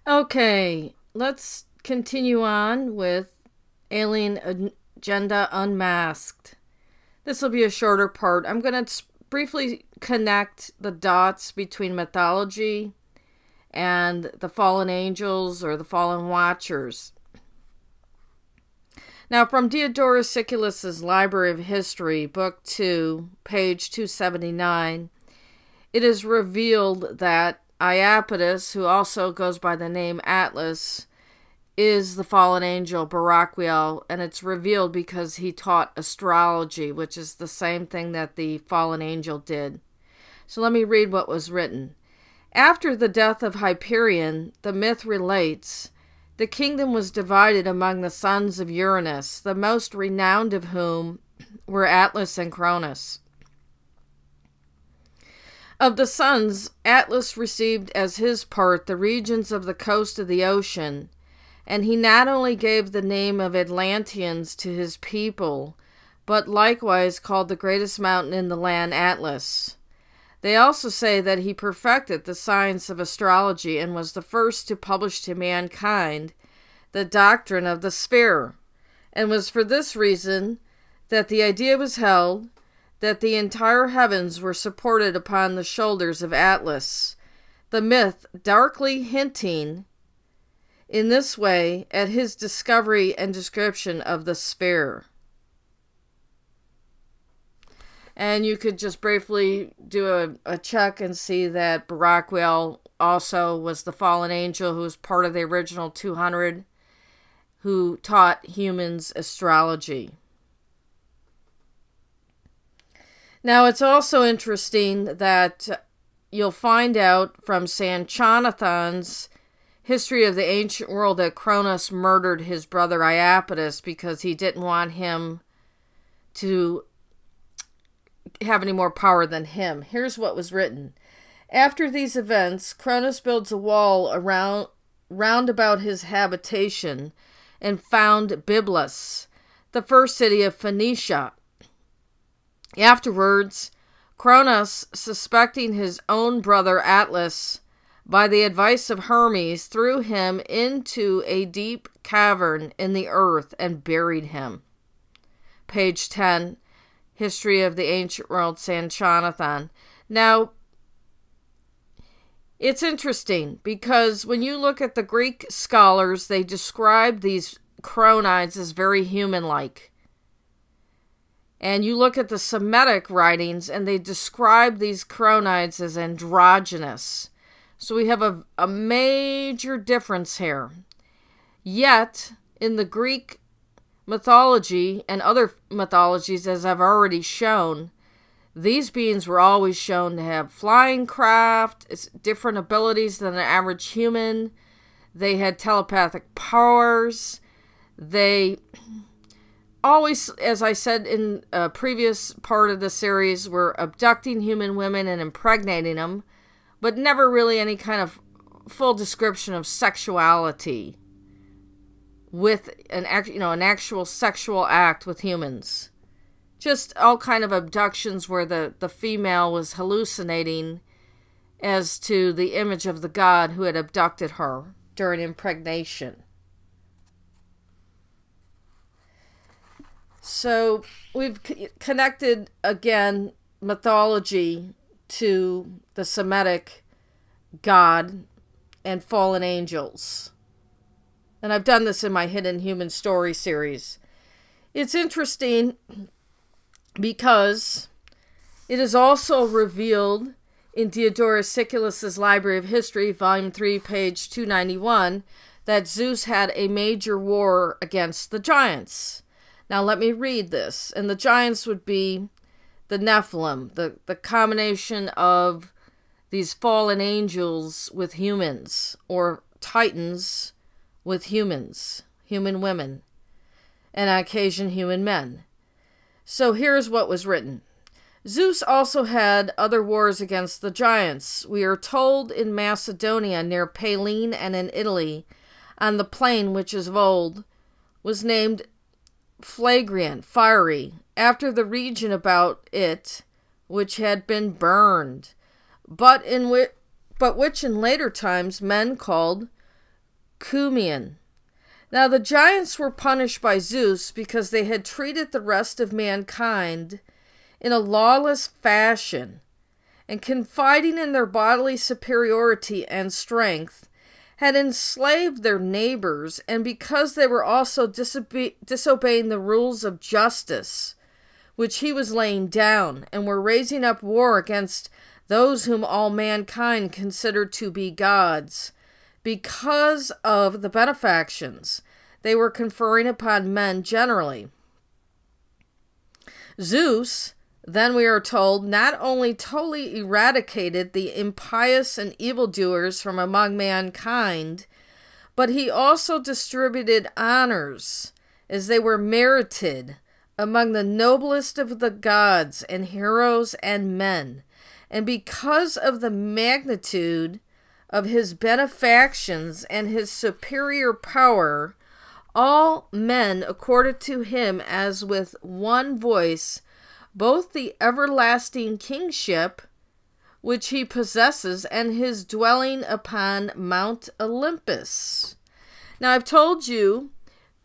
Okay, let's continue on with Alien Agenda Unmasked. This will be a shorter part. I'm going to briefly connect the dots between mythology and the fallen angels or the fallen watchers. Now, from Diodorus Siculus's Library of History, Book 2, page 279, it is revealed that Iapetus, who also goes by the name Atlas, is the fallen angel Baraquiel, and it's revealed because he taught astrology, which is the same thing that the fallen angel did. So let me read what was written. After the death of Hyperion, the myth relates, the kingdom was divided among the sons of Uranus, the most renowned of whom were Atlas and Cronus. Of the sons, Atlas received as his part the regions of the coast of the ocean, and he not only gave the name of Atlanteans to his people, but likewise called the greatest mountain in the land Atlas. They also say that he perfected the science of astrology and was the first to publish to mankind the doctrine of the sphere, and was for this reason that the idea was held that the entire heavens were supported upon the shoulders of Atlas, the myth darkly hinting in this way at his discovery and description of the sphere. And you could just briefly do a check and see that Baraquiel also was the fallen angel who was part of the original 200 who taught humans astrology. Now, it's also interesting that you'll find out from Sanchonathan's History of the Ancient World that Cronus murdered his brother Iapetus because he didn't want him to have any more power than him. Here's what was written. After these events, Cronus builds a wall round about his habitation and found Byblus, the first city of Phoenicia. Afterwards, Cronus, suspecting his own brother Atlas, by the advice of Hermes, threw him into a deep cavern in the earth and buried him. Page 10, History of the Ancient World, Sanchonathan. Now, it's interesting because when you look at the Greek scholars, they describe these Cronides as very human-like. And you look at the Semitic writings, and they describe these Cronides as androgynous. So we have a major difference here. Yet, in the Greek mythology and other mythologies, as I've already shown, these beings were always shown to have flying craft, different abilities than an average human. They had telepathic powers. They always, as I said in a previous part of the series, were abducting human women and impregnating them, but never really any kind of full description of sexuality with an actual sexual act with humans. Just all kind of abductions where the female was hallucinating as to the image of the god who had abducted her during impregnation. So we've connected, again, mythology to the Semitic god and fallen angels. And I've done this in my Hidden Human Story series. It's interesting because it is also revealed in Diodorus Siculus's Library of History, Volume 3, page 291, that Zeus had a major war against the giants. Now let me read this. And the giants would be the Nephilim, the combination of these fallen angels with humans, or titans with humans, human women, and on occasion human men. So here's what was written. Zeus also had other wars against the giants. We are told in Macedonia, near Pallene, and in Italy, on the plain which is of old, was named Phlegraean, fiery, after the region about it which had been burned, but which in later times men called Cumean. Now the giants were punished by Zeus because they had treated the rest of mankind in a lawless fashion, and confiding in their bodily superiority and strength, had enslaved their neighbors, and because they were also disobeying the rules of justice, which he was laying down, and were raising up war against those whom all mankind considered to be gods, because of the benefactions they were conferring upon men generally. Zeus, then we are told, not only totally eradicated the impious and evildoers from among mankind, but he also distributed honors, as they were merited, among the noblest of the gods and heroes and men. And because of the magnitude of his benefactions and his superior power, all men accorded to him as with one voice both the everlasting kingship which he possesses and his dwelling upon Mount Olympus. Now, I've told you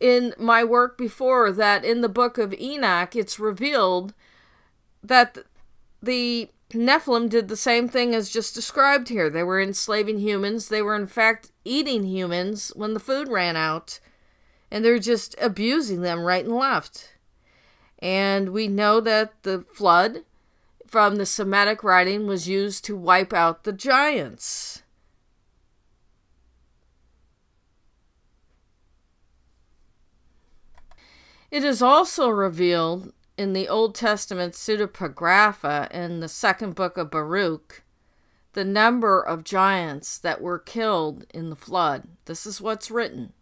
in my work before that in the book of Enoch, it's revealed that the Nephilim did the same thing as just described here. They were enslaving humans. They were, in fact, eating humans when the food ran out, and they're just abusing them right and left. And we know that the flood from the Semitic writing was used to wipe out the giants. It is also revealed in the Old Testament pseudepigrapha in the second book of Baruch the number of giants that were killed in the flood. This is what's written.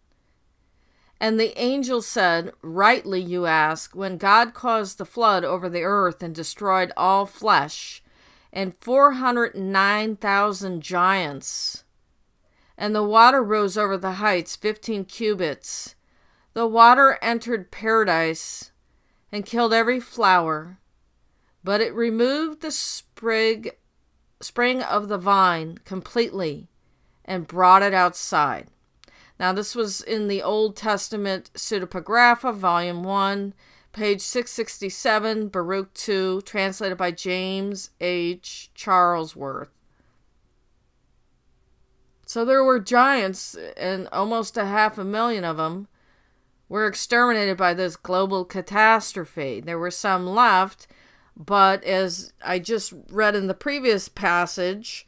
And the angel said, rightly you ask, when God caused the flood over the earth and destroyed all flesh, and 409,000 giants, and the water rose over the heights 15 cubits, the water entered paradise and killed every flower, but it removed the spring of the vine completely and brought it outside. Now, this was in the Old Testament pseudepigrapha, volume 1, page 667, Baruch 2, translated by James H. Charlesworth. So there were giants, and almost 500,000 of them were exterminated by this global catastrophe. There were some left, but as I just read in the previous passage,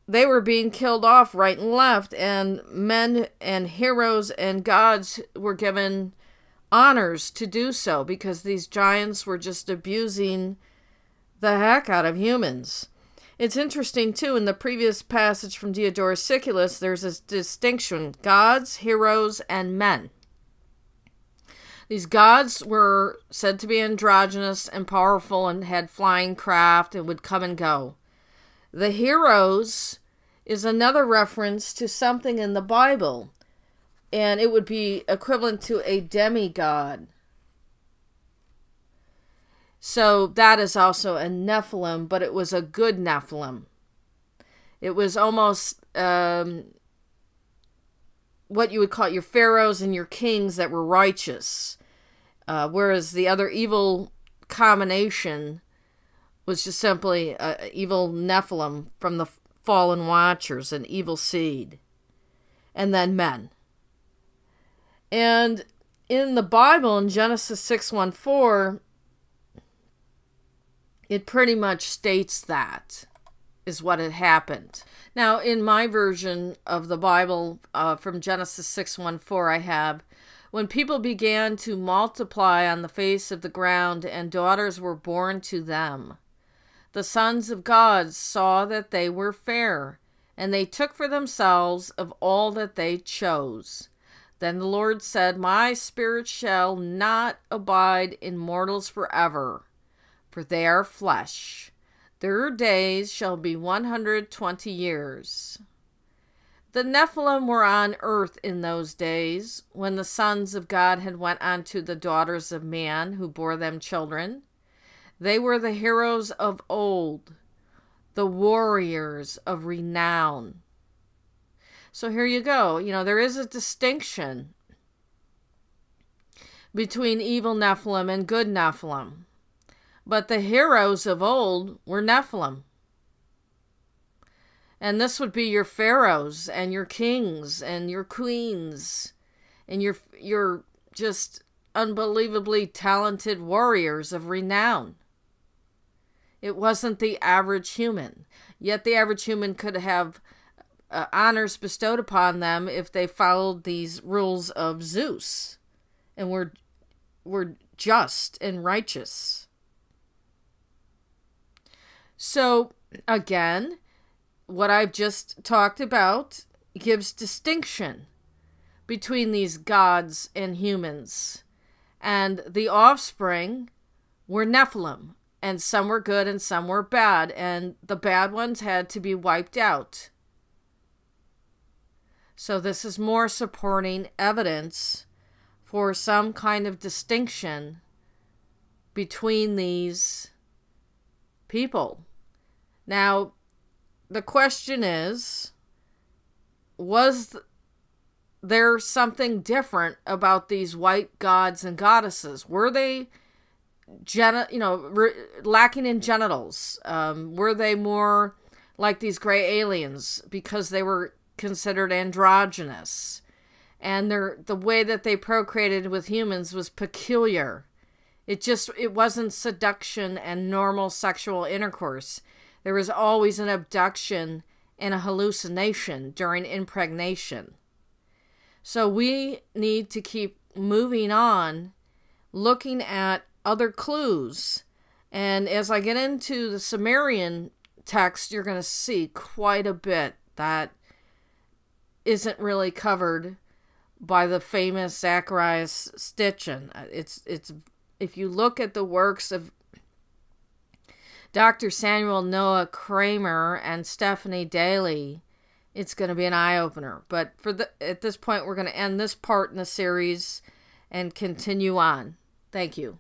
they were being killed off right and left, and men and heroes and gods were given honors to do so because these giants were just abusing the heck out of humans. It's interesting, too, in the previous passage from Diodorus Siculus, there's a distinction: gods, heroes, and men. These gods were said to be androgynous and powerful and had flying craft and would come and go. The heroes is another reference to something in the Bible, and it would be equivalent to a demigod. So that is also a Nephilim, but it was a good Nephilim. It was almost what you would call your pharaohs and your kings that were righteous, whereas the other evil combination was just simply evil Nephilim from the fallen watchers, an evil seed, and then men. And in the Bible, in Genesis 6:1-4, it pretty much states that is what had happened. Now, in my version of the Bible, from Genesis 6:1-4, I have, when people began to multiply on the face of the ground, and daughters were born to them, the sons of God saw that they were fair, and they took for themselves of all that they chose. Then the Lord said, my spirit shall not abide in mortals forever, for they are flesh. Their days shall be 120 years. The Nephilim were on earth in those days, when the sons of God had went unto the daughters of man, who bore them children. They were the heroes of old, the warriors of renown. So here you go. You know, there is a distinction between evil Nephilim and good Nephilim. But the heroes of old were Nephilim. And this would be your pharaohs and your kings and your queens and your just unbelievably talented warriors of renown. It wasn't the average human. Yet the average human could have honors bestowed upon them if they followed these rules of Zeus and were just and righteous. So, again, what I've just talked about gives distinction between these gods and humans. And the offspring were Nephilim, and some were good and some were bad, and the bad ones had to be wiped out. So this is more supporting evidence for some kind of distinction between these people. Now, the question is, was there something different about these white gods and goddesses? Were they, lacking in genitals? Were they more like these gray aliens because they were considered androgynous? And the way that they procreated with humans was peculiar. It wasn't seduction and normal sexual intercourse. There was always an abduction and a hallucination during impregnation. So we need to keep moving on, looking at other clues. And as I get into the Sumerian text, you're going to see quite a bit that isn't really covered by the famous Zacharias Stitchin. It's if you look at the works of Dr. Samuel Noah Kramer and Stephanie Daly, it's going to be an eye-opener. But at this point, we're going to end this part in the series and continue on. Thank you.